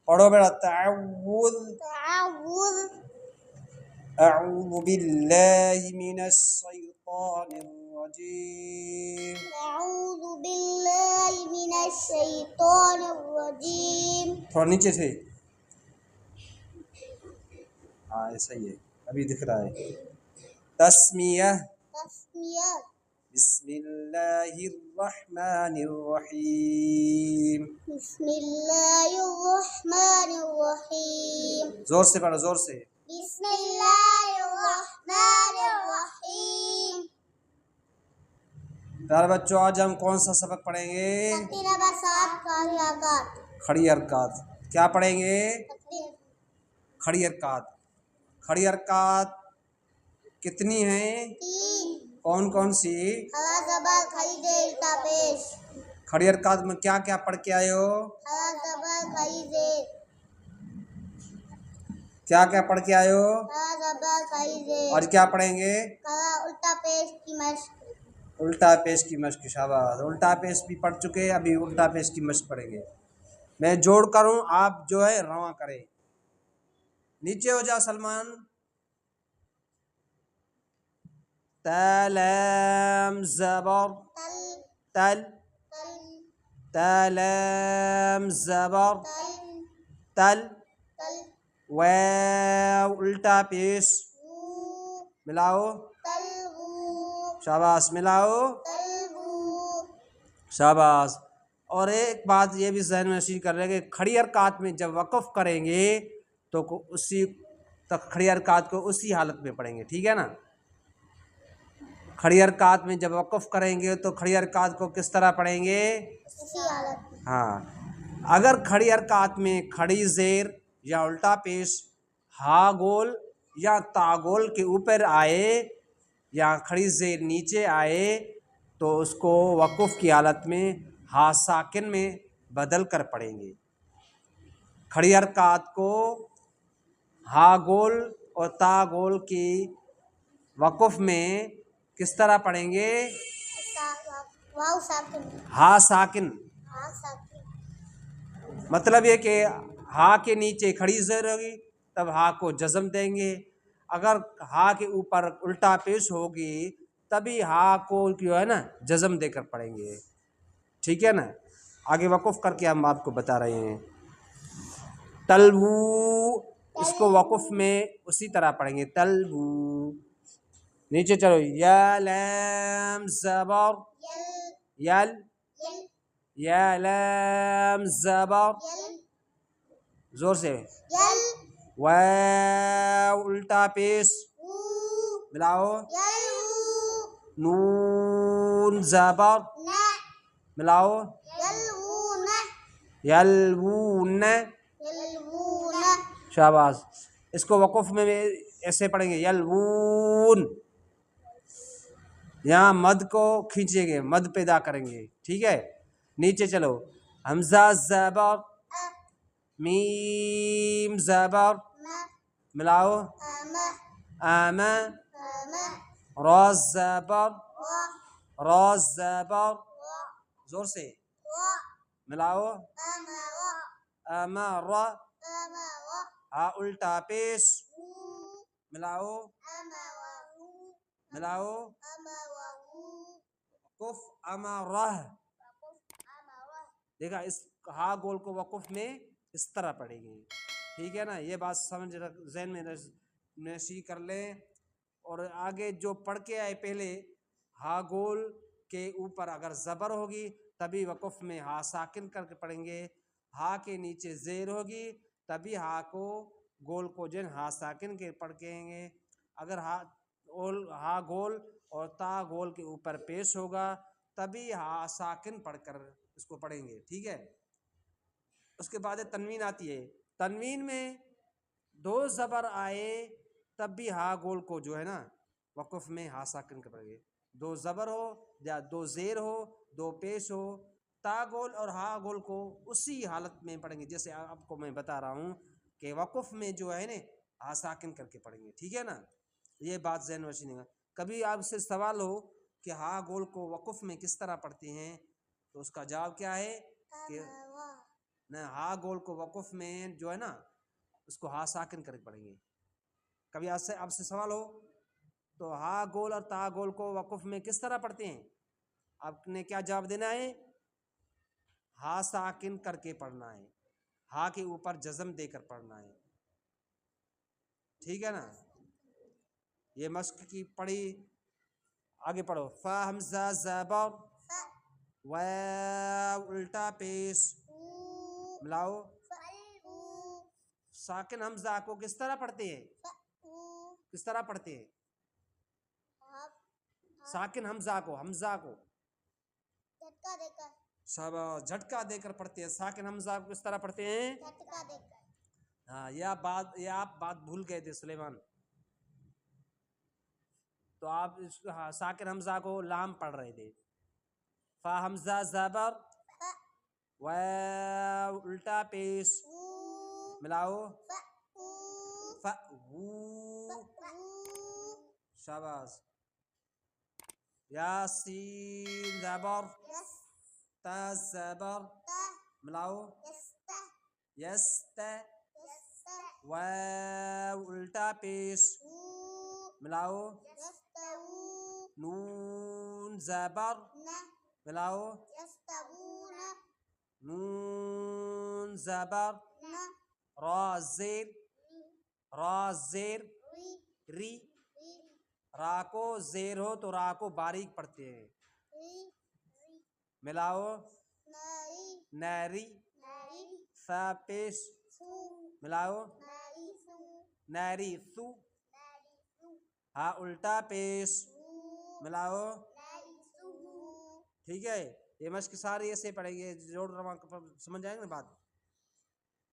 पढ़ो बेटा तअव्वुज़ अऊज़ु बिल्लाहि मिनश शैतानिर रजीम अऊज़ु बिल्लाहि मिनश शैतानिर रजीम। थोड़ा नीचे से हाँ ऐसा ही है अभी दिख रहा है तस्मिया बिस्मिल्लाहिर्रहमानिर्रहीम बिस्मिल्लाहिर्रहमानिर्रहीम। जोर से पढ़ो जोर से बिस्मिल्लाहिर्रहमानिर्रहीम। प्यारे बच्चों आज हम कौन सा सबक पढ़ेंगे खड़ी हरकत क्या पढ़ेंगे खड़ी हरकत खड़ी हरकत कितनी हैं कौन कौन सी खड़ी हरकत में क्या क्या पढ़ के आए हो क्या क्या पढ़ के आए हो और क्या पढ़ेंगे उल्टा पेश की मश्क शाबाश उल्टा पेश भी पढ़ चुके हैं अभी उल्टा पेश की मश्क पढ़ेंगे मैं जोड़ करूं आप जो है रवा करें नीचे हो जा सलमान तलम ज़बर तल तलम ज़बर तल वाव उल्टा पेश मिलाओ शाबाश मिलाओ शाबाश। और एक बात ये भी जहन में नशीर कर रहे हैं कि खड़ी हरकत में जब वक़फ़ करेंगे तो उसी तक खड़ी हरकत को उसी हालत में पढ़ेंगे ठीक है ना खड़ी हरकत में जब वक़फ़ करेंगे तो खड़ी हरकत को किस तरह पढ़ेंगे हाँ अगर खड़ी हरकत में खड़ी ज़ेर या उल्टा पेश हा गोल या ता गोल के ऊपर आए या खड़ी ज़ेर नीचे आए तो उसको वक़फ़ की हालत में हा साकिन में बदल कर पढ़ेंगे खड़ी हरकत को हा गोल और ता गोल की वक़फ़ में किस तरह पढ़ेंगे हा साकिन मतलब ये कि हा के नीचे खड़ी ज़ेर होगी तब हा को जज़म देंगे अगर हा के ऊपर उल्टा पेश होगी तभी हा को जो है ना जज़म देकर पढ़ेंगे ठीक है ना आगे वक़फ़ करके हम आपको बता रहे हैं तलवू इसको वक़फ़ में उसी तरह पढ़ेंगे तलवू नीचे चलो या लम ज़बर यल या लम ज़बर जोर से वाव उल्टा पेश मिलाओ नून ज़बर मिलाओ यलवून शाबाश इसको वक़फ़ में ऐसे पढ़ेंगे यलवून यहाँ मद को खींचेंगे मद पैदा करेंगे ठीक है नीचे चलो हमज़ा ज़बर मीम ज़बर मिलाओ आमा रा ज़बर जोर से मिलाओ अमरा हा उल्टा पेश मिलाओ कुफ अमरह देखा इस हा गोल को वक़फ़ में इस तरह पढ़ेंगे ठीक है ना ये बात समझ ज़हन में नशी कर लें और आगे जो पढ़ के आए पहले हा गोल के ऊपर अगर ज़बर होगी तभी वक़फ़ में हा साकिन करके पढ़ेंगे हा के नीचे ज़ेर होगी तभी हा को गोल को जो हा साकिन के पढ़ के आएंगे अगर हा गोल और ता गोल के ऊपर पेश होगा तभी हा साकिन पढ़कर इसको पढ़ेंगे ठीक है। उसके बाद तनवीन आती है तनवीन में दो ज़बर आए तब भी हा गोल को जो है ना वक़फ़ में हा साकिन कर पढ़ेंगे दो ज़बर हो या दो ज़ेर हो दो पेश हो ता गोल और हा गोल को उसी हालत में पढ़ेंगे जैसे आपको मैं बता रहा हूँ कि वक़फ़ में जो है ना हा साकिन करके पढ़ेंगे ठीक है ना ये बात ज़हन में नहीं। कभी आपसे सवाल हो कि हा गोल को वक़फ़ में किस तरह पढ़ते हैं तो उसका जवाब क्या है कि ना हा गोल को वक़ुफ़ में जो है ना उसको हा साकिन करके पढ़ेंगे। कभी आपसे सवाल हो तो हा गोल और ता गोल को वक़ुफ़ में किस तरह पढ़ते हैं, आपने क्या जवाब देना है? हा साकिन करके पढ़ना है, हा के ऊपर जज़म देकर पढ़ना है, ठीक है ना। ये मश्क की पढ़ी, आगे पढ़ो। फा हमजा ज़बर वाव उल्टा पेश मिलाओ। साकिन हमजा को किस तरह पढ़ते हैं, किस तरह पढ़ते हैं? साकिन हमजा को झटका देकर, सब झटका देकर पढ़ते हैं। साकिन हमजा को किस तरह पढ़ते हैं? झटका देकर। हाँ, ये आप बात भूल गए थे सुलेमान। तो आप हाँ, साकिन हमजा को लाम पढ़ रहे थे। फा हमजा ज़बर वाव उल्टा पेश मिलाओ। फ वू शाबाश। यासीन ज़बर ता ज़बर मिलाओ। यस्त वाव उल्टा पेश मिलाओ। नून ज़बर मिलाओ। नून ज़बर रा ज़ेर री। रा को ज़ेर हो तो रा को बारीक पढ़ते हैं, मिलाओ। नरी सा पेश मिलाओ। नरी सु हा उल्टा पेश मिलाओ, ठीक है। ये मश्क सारी ऐसे पढ़ेंगे, जोड़ रवा समझ जाएंगे ना बात।